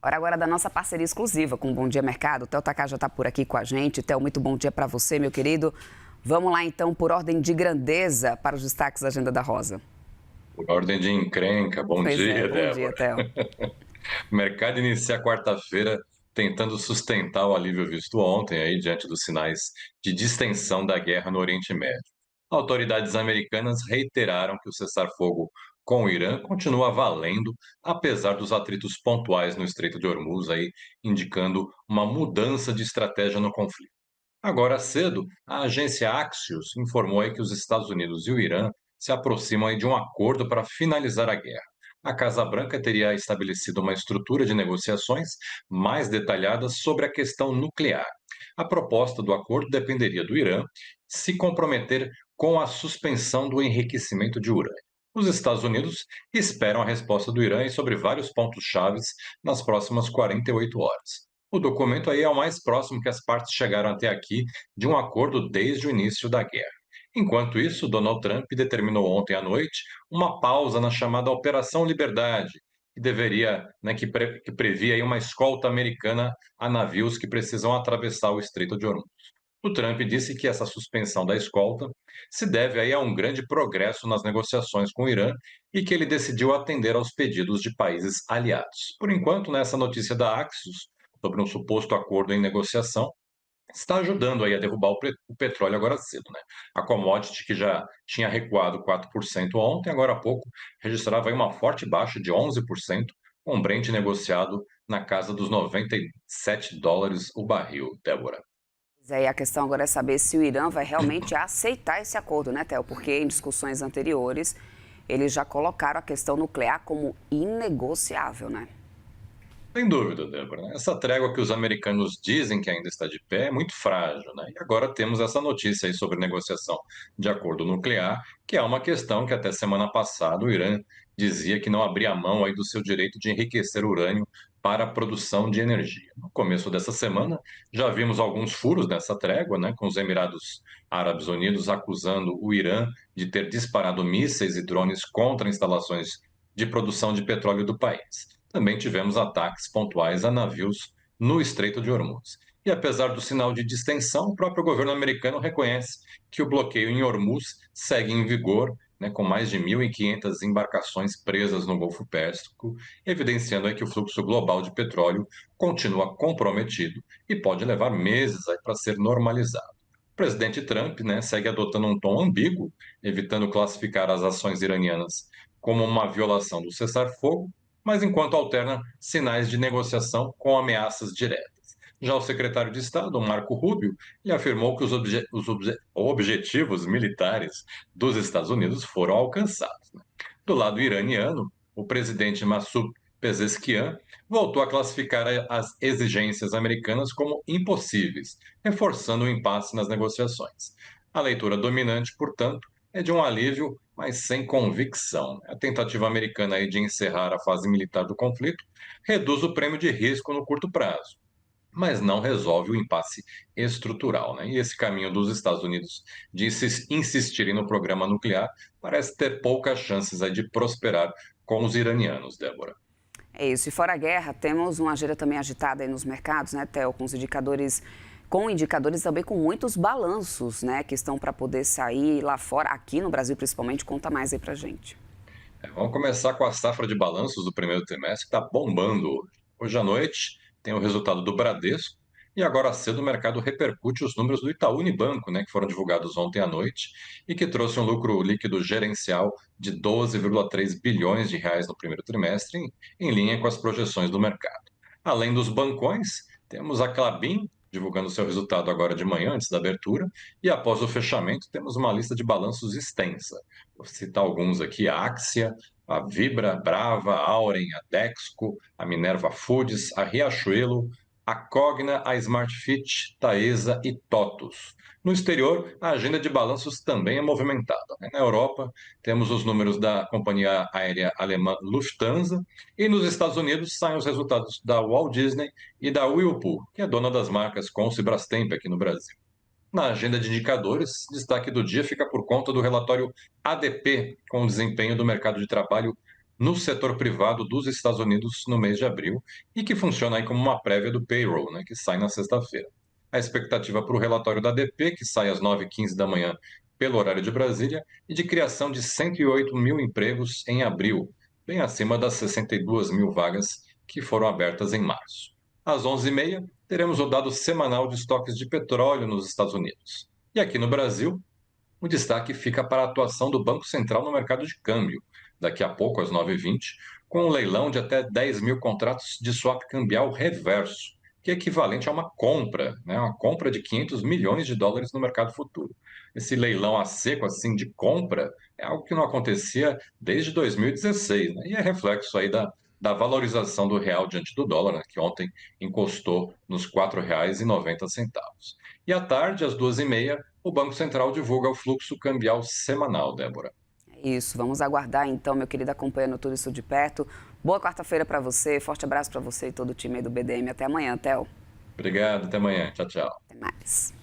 Hora agora da nossa parceria exclusiva com o Bom Dia Mercado. O Theo Takar já está por aqui com a gente. Theo, muito bom dia para você, meu querido. Vamos lá, então, por ordem de grandeza para os destaques da Agenda da Rosa. Por ordem de encrenca, bom Pois é, dia, bom dia, Débora. Theo. O mercado inicia a quarta-feira tentando sustentar o alívio visto ontem, aí, diante dos sinais de distensão da guerra no Oriente Médio. Autoridades americanas reiteraram que o cessar-fogo com o Irã continua valendo, apesar dos atritos pontuais no Estreito de Hormuz, aí, indicando uma mudança de estratégia no conflito. Agora cedo, a agência Axios informou aí que os Estados Unidos e o Irã se aproximam aí de um acordo para finalizar a guerra. A Casa Branca teria estabelecido uma estrutura de negociações mais detalhada sobre a questão nuclear. A proposta do acordo dependeria do Irã se comprometer com a suspensão do enriquecimento de urânio. Os Estados Unidos esperam a resposta do Irã sobre vários pontos chaves nas próximas 48 horas. O documento aí é o mais próximo que as partes chegaram até aqui de um acordo desde o início da guerra. Enquanto isso, Donald Trump determinou ontem à noite uma pausa na chamada Operação Liberdade, que deveria, que previa aí uma escolta americana a navios que precisam atravessar o Estreito de Hormuz. O Trump disse que essa suspensão da escolta se deve aí a um grande progresso nas negociações com o Irã e que ele decidiu atender aos pedidos de países aliados. Por enquanto, nessa notícia da Axios, sobre um suposto acordo em negociação, está ajudando aí a derrubar o petróleo agora cedo, né? A commodity que já tinha recuado 4% ontem, agora há pouco registrava aí uma forte baixa de 11%, com o Brent negociado na casa dos US$ 97 o barril, Débora. Pois é, e a questão agora é saber se o Irã vai realmente aceitar esse acordo, né, Theo? Porque em discussões anteriores, eles já colocaram a questão nuclear como inegociável, né? Sem dúvida, Débora, né? Essa trégua que os americanos dizem que ainda está de pé é muito frágil, né? E agora temos essa notícia aí sobre negociação de acordo nuclear, que é uma questão que até semana passada o Irã dizia que não abria mão aí do seu direito de enriquecer urânio para a produção de energia. No começo dessa semana, já vimos alguns furos nessa trégua, né? Com os Emirados Árabes Unidos acusando o Irã de ter disparado mísseis e drones contra instalações de produção de petróleo do país. Também tivemos ataques pontuais a navios no Estreito de Hormuz. E apesar do sinal de distensão, o próprio governo americano reconhece que o bloqueio em Hormuz segue em vigor, né, com mais de 1.500 embarcações presas no Golfo Pérsico, evidenciando aí que o fluxo global de petróleo continua comprometido e pode levar meses para ser normalizado. O presidente Trump, né, segue adotando um tom ambíguo, evitando classificar as ações iranianas como uma violação do cessar-fogo, mas enquanto alterna sinais de negociação com ameaças diretas. Já o secretário de Estado, Marco Rubio, ele afirmou que os objetivos militares dos Estados Unidos foram alcançados, né? Do lado iraniano, o presidente Massoud Pezeshkian voltou a classificar as exigências americanas como impossíveis, reforçando o impasse nas negociações. A leitura dominante, portanto, é de um alívio, mas sem convicção. A tentativa americana aí de encerrar a fase militar do conflito reduz o prêmio de risco no curto prazo, mas não resolve o impasse estrutural, né? E esse caminho dos Estados Unidos de insistirem no programa nuclear parece ter poucas chances aí de prosperar com os iranianos, Débora. É isso. E fora a guerra, temos uma agenda também agitada aí nos mercados, né, Theo, com indicadores também com muitos balanços, né, que estão para poder sair lá fora, aqui no Brasil principalmente. Conta mais aí pra gente. Vamos começar com a safra de balanços do primeiro trimestre, que está bombando hoje. Hoje à noite tem o resultado do Bradesco e agora cedo o mercado repercute os números do Itaú Unibanco, né, que foram divulgados ontem à noite e que trouxe um lucro líquido gerencial de 12,3 bilhões de reais no primeiro trimestre, em linha com as projeções do mercado. Além dos bancões, temos a Klabin divulgando seu resultado agora de manhã, antes da abertura, e após o fechamento temos uma lista de balanços extensa. Vou citar alguns aqui: a Axia, a Vibra, Brava, a Auren, a Dexco, a Minerva Foods, a Riachuelo, a Cogna, a Smartfit, Taesa e TOTUS. No exterior, a agenda de balanços também é movimentada, né? Na Europa, temos os números da companhia aérea alemã Lufthansa e nos Estados Unidos saem os resultados da Walt Disney e da Whirlpool, que é dona das marcas Consul e Brastemp aqui no Brasil. Na agenda de indicadores, destaque do dia fica por conta do relatório ADP, com o desempenho do mercado de trabalho no setor privado dos Estados Unidos no mês de abril e que funciona aí como uma prévia do payroll, né, que sai na sexta-feira. A expectativa para o relatório da ADP, que sai às 9h15 da manhã pelo horário de Brasília, e de criação de 108 mil empregos em abril, bem acima das 62 mil vagas que foram abertas em março. Às 11h30, teremos o dado semanal de estoques de petróleo nos Estados Unidos. E aqui no Brasil, o destaque fica para a atuação do Banco Central no mercado de câmbio, daqui a pouco, às 9h20, com um leilão de até 10 mil contratos de swap cambial reverso, que é equivalente a uma compra, né, uma compra de 500 milhões de dólares no mercado futuro. Esse leilão a seco, assim, de compra, é algo que não acontecia desde 2016, né, e é reflexo aí da valorização do real diante do dólar, né, que ontem encostou nos R$ 4,90. E à tarde, às 2h30, o Banco Central divulga o fluxo cambial semanal, Débora. É isso, vamos aguardar então, meu querido, acompanhando tudo isso de perto. Boa quarta-feira para você, forte abraço para você e todo o time aí do BDM. Até amanhã, Theo. Obrigado, até amanhã. Tchau, tchau. Até mais.